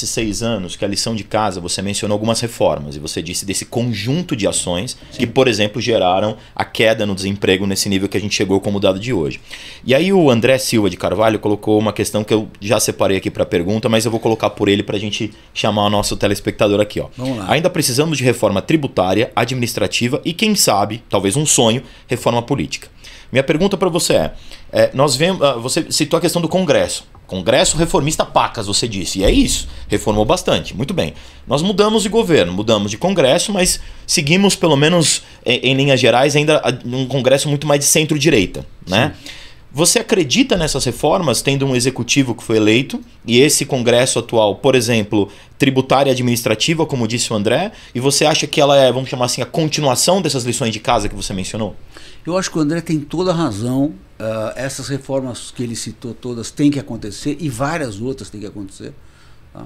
nesses 6 anos, que a lição de casa, você mencionou algumas reformas, e você disse desse conjunto de ações que, por exemplo, geraram a queda no desemprego nesse nível que a gente chegou como dado de hoje. E aí o André Silva de Carvalho colocou uma questão que eu já separei aqui para a pergunta, mas eu vou colocar por ele para a gente chamar o nosso telespectador aqui. Ó. Vamos lá. Ainda precisamos de reforma tributária, administrativa e, quem sabe, talvez um sonho, reforma política. Minha pergunta para você nós vemos, você citou a questão do Congresso. Congresso reformista pacas, você disse. E é isso. Reformou bastante. Muito bem. Nós mudamos de governo, mudamos de Congresso, mas seguimos, pelo menos em linhas gerais, ainda um Congresso muito mais de centro-direita, né? Você acredita nessas reformas, tendo um executivo que foi eleito, e esse Congresso atual, por exemplo, tributária e administrativa, como disse o André, e você acha que ela é, vamos chamar assim, a continuação dessas lições de casa que você mencionou? Eu acho que o André tem toda a razão. Essas reformas que ele citou todas têm que acontecer e várias outras têm que acontecer. Tá?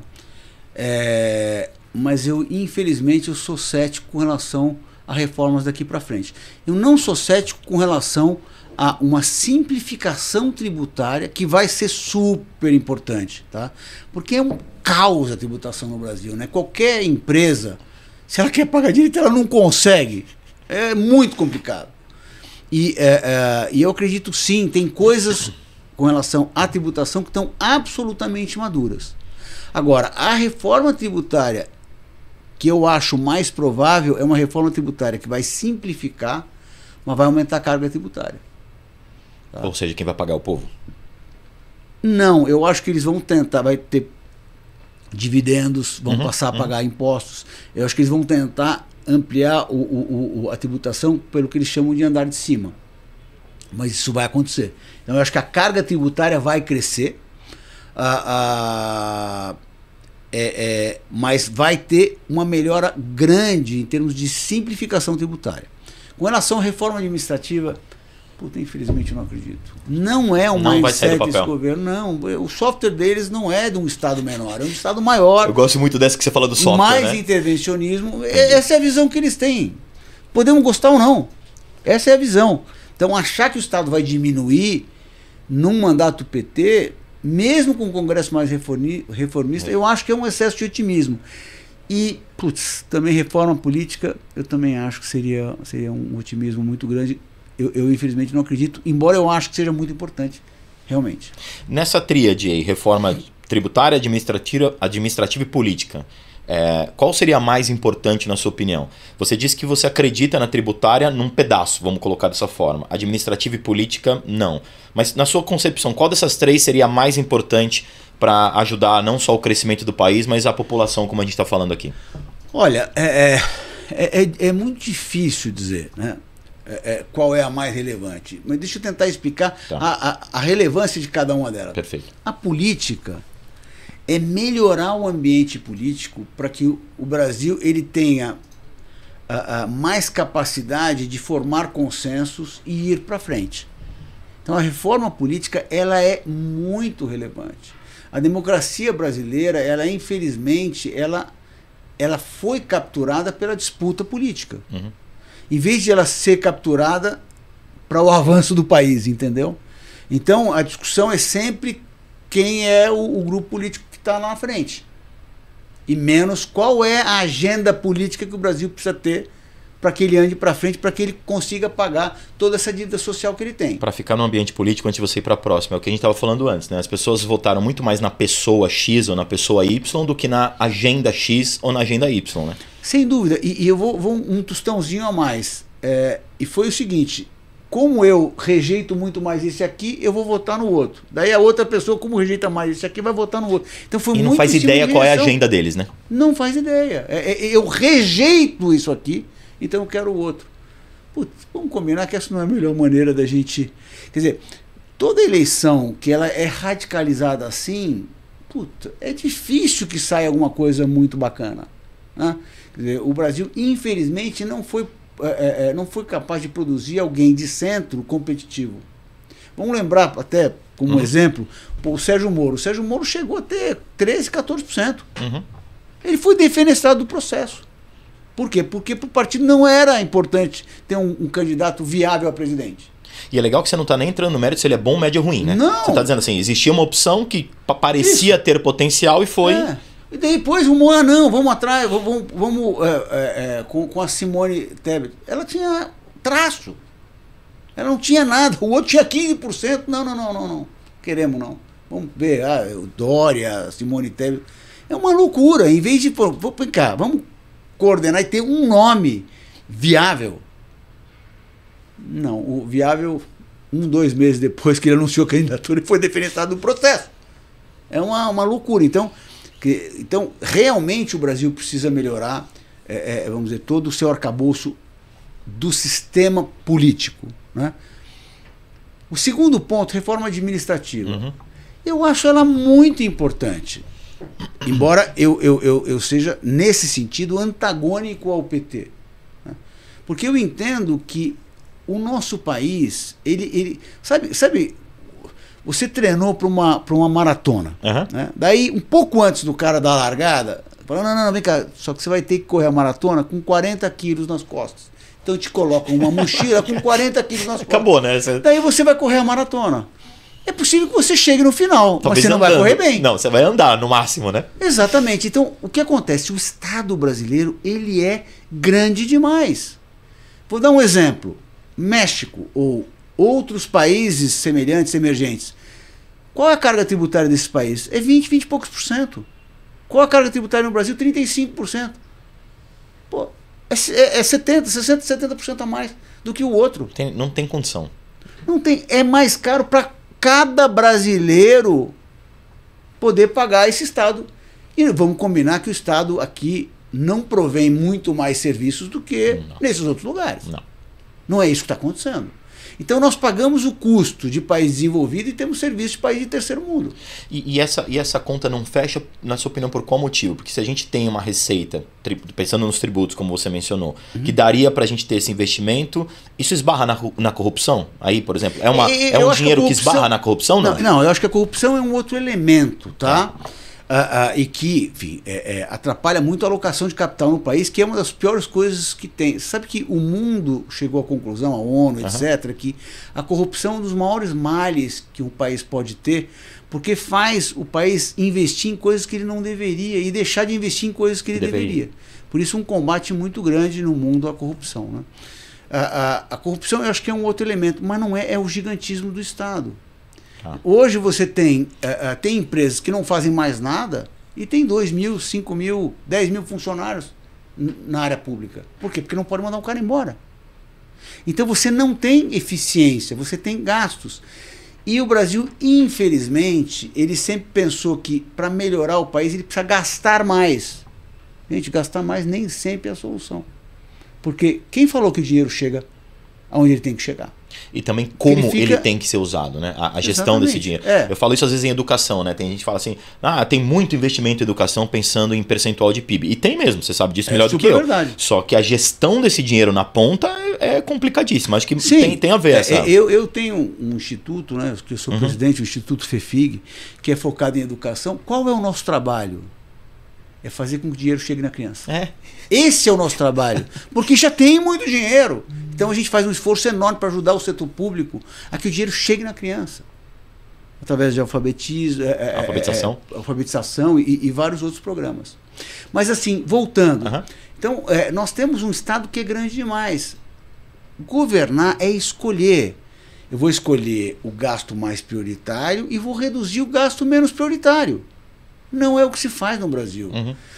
Mas infelizmente, eu sou cético com relação a reformas daqui para frente. Eu não sou cético com relação a uma simplificação tributária que vai ser super importante. Tá? Porque é um caos a tributação no Brasil. Né? Qualquer empresa, se ela quer pagar direito, ela não consegue. É muito complicado. E eu acredito sim, tem coisas com relação à tributação que estão absolutamente maduras. Agora, a reforma tributária que eu acho mais provável é uma reforma tributária que vai simplificar, mas vai aumentar a carga tributária. Tá? Ou seja, quem vai pagar é o povo? Não, eu acho que eles vão tentar, vai ter dividendos, vão passar a pagar impostos. Eu acho que eles vão tentar ampliar a tributação pelo que eles chamam de andar de cima. Mas isso vai acontecer. Então eu acho que a carga tributária vai crescer, mas vai ter uma melhora grande em termos de simplificação tributária. Com relação à reforma administrativa, infelizmente eu não acredito. Não é um mindset desse governo, não. O software deles não é de um Estado menor, é um Estado maior. Eu gosto muito dessa que você fala do software, mais intervencionismo. Essa é a visão que eles têm. Podemos gostar ou não. Essa é a visão. Então, achar que o Estado vai diminuir num mandato PT, mesmo com um Congresso mais reformista, eu acho que é um excesso de otimismo. E, também reforma política, eu também acho que seria um otimismo muito grande. Eu infelizmente não acredito, embora eu acho que seja muito importante, realmente. Nessa tríade aí, reforma tributária, administrativa e política, qual seria a mais importante na sua opinião? Você disse que você acredita na tributária num pedaço, vamos colocar dessa forma. Administrativa e política, não. Mas na sua concepção, qual dessas três seria a mais importante para ajudar não só o crescimento do país, mas a população, como a gente está falando aqui? Olha, é muito difícil dizer, né? Qual é a mais relevante. Mas deixa eu tentar explicar a relevância de cada uma delas. Perfeito. A política é melhorar o ambiente político para que o Brasil ele tenha mais capacidade de formar consensos e ir para frente. Então a reforma política ela é muito relevante. A democracia brasileira, infelizmente, ela foi capturada pela disputa política. Em vez de ela ser capturada para o avanço do país, entendeu? Então, a discussão é sempre quem é o grupo político que está lá na frente. E menos qual é a agenda política que o Brasil precisa ter para que ele ande para frente, para que ele consiga pagar toda essa dívida social que ele tem. Para ficar no ambiente político, antes de você ir para a próxima, é o que a gente estava falando antes, né? As pessoas votaram muito mais na pessoa X ou na pessoa Y do que na agenda X ou na agenda Y, né? Sem dúvida. E eu vou um tostãozinho a mais. E foi o seguinte, como eu rejeito muito mais esse aqui, eu vou votar no outro. Daí a outra pessoa, como rejeita mais esse aqui, vai votar no outro. Então foi e muito não faz ideia qual é a agenda deles, né? Não faz ideia. Eu rejeito isso aqui, então eu quero o outro. Vamos combinar que essa não é a melhor maneira da gente... Quer dizer, toda eleição que ela é radicalizada assim, é difícil que saia alguma coisa muito bacana. Né? Quer dizer, o Brasil, infelizmente, não foi capaz de produzir alguém de centro competitivo. Vamos lembrar, até como exemplo, o Sérgio Moro. O Sérgio Moro chegou a ter 13%, 14%. Ele foi defenestrado do processo. Por quê? Porque para o partido não era importante ter um candidato viável a presidente. E é legal que você não está nem entrando no mérito se ele é bom, médio ou ruim, né? Não. Você está dizendo assim, existia uma opção que parecia ter potencial e foi... E depois o Moan, não, vamos atrás, vamos com a Simone Tebet. Ela tinha traço. Ela não tinha nada. O outro tinha 15%. Não. Queremos não. Vamos ver, o Dória, a Simone Tebet. É uma loucura. Em vez de, vem cá, vamos coordenar e ter um nome viável. Não, o viável, 2 meses depois que ele anunciou a candidatura, ele foi defenestrado do processo. É uma loucura. Então, realmente o Brasil precisa melhorar, vamos dizer, todo o seu arcabouço do sistema político, né? O segundo ponto, reforma administrativa. Uhum. Eu acho ela muito importante. Embora eu seja, nesse sentido, antagônico ao PT. Né? Porque eu entendo que o nosso país, ele sabe, você treinou para uma maratona. Uhum. Né? Daí, um pouco antes do cara da largada, falou, não, vem cá, só que você vai ter que correr a maratona com 40 quilos nas costas. Então te colocam uma mochila com 40 quilos nas costas. Acabou, né? Daí você vai correr a maratona. É possível que você chegue no final, talvez mas você não vai correr bem. Não, você vai andar no máximo, né? Exatamente. Então, o que acontece? O Estado brasileiro, ele é grande demais. Vou dar um exemplo. México ou outros países semelhantes, emergentes. Qual é a carga tributária desses países? É 20 e poucos por cento. Qual a carga tributária no Brasil? 35%. Pô, é 70% a mais do que o outro. Não tem condição. Não tem. É mais caro para cada brasileiro poder pagar esse Estado. E vamos combinar que o Estado aqui não provém muito mais serviços do que nesses outros lugares. Não é isso que está acontecendo. Então nós pagamos o custo de país desenvolvido e temos serviços de país de terceiro mundo. E essa conta não fecha, na sua opinião, por qual motivo? Porque se a gente tem uma receita, pensando nos tributos, como você mencionou, que daria para a gente ter esse investimento, isso esbarra na corrupção? Aí, por exemplo, é um dinheiro que esbarra na corrupção? Não, eu acho que a corrupção é um outro elemento, tá? E que, enfim, atrapalha muito a alocação de capital no país, que é uma das piores coisas que tem. Sabe que o mundo chegou à conclusão, a ONU, etc., que a corrupção é um dos maiores males que um país pode ter, porque faz o país investir em coisas que ele não deveria e deixar de investir em coisas que ele deveria. Por isso, um combate muito grande no mundo à corrupção. Né? A corrupção, eu acho que é um outro elemento, mas não é o gigantismo do Estado. Hoje você tem empresas que não fazem mais nada e tem 2 mil, 5 mil, 10 mil funcionários na área pública. Por quê? Porque não pode mandar um cara embora. Então você não tem eficiência, você tem gastos. E o Brasil, infelizmente, ele sempre pensou que para melhorar o país ele precisa gastar mais. Gente, gastar mais nem sempre é a solução. Porque quem falou que o dinheiro chega aonde ele tem que chegar? E também como ele tem que ser usado, né? A gestão desse dinheiro. Eu falo isso às vezes em educação, né? Tem gente que fala assim, tem muito investimento em educação pensando em percentual de PIB. E tem mesmo, você sabe disso melhor do que eu. Verdade. Só que a gestão desse dinheiro na ponta é complicadíssima. Acho que tem a ver. Eu tenho um instituto, né? Que eu sou presidente do Instituto FEFIG, que é focado em educação. Qual é o nosso trabalho? É fazer com que o dinheiro chegue na criança. Esse é o nosso trabalho. Porque já tem muito dinheiro. Então a gente faz um esforço enorme para ajudar o setor público a que o dinheiro chegue na criança. Através de alfabetização e vários outros programas. Mas assim, voltando. Então, nós temos um Estado que é grande demais. Governar é escolher. Eu vou escolher o gasto mais prioritário e vou reduzir o gasto menos prioritário. Não é o que se faz no Brasil.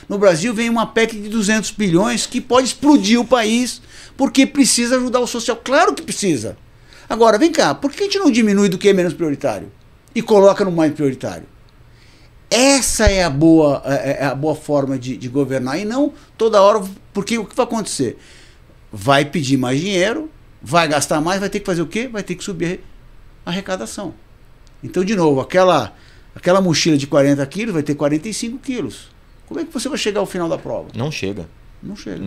No Brasil vem uma PEC de 200 bilhões que pode explodir o país porque precisa ajudar o social. Claro que precisa. Agora, vem cá, por que a gente não diminui do que é menos prioritário e coloca no mais prioritário? Essa é a boa forma de governar e não toda hora, porque o que vai acontecer? Vai pedir mais dinheiro, vai gastar mais, vai ter que fazer o quê? Vai ter que subir a arrecadação. Então, de novo, aquela mochila de 40 quilos vai ter 45 quilos. Como é que você vai chegar ao final da prova? Não chega. Não chega.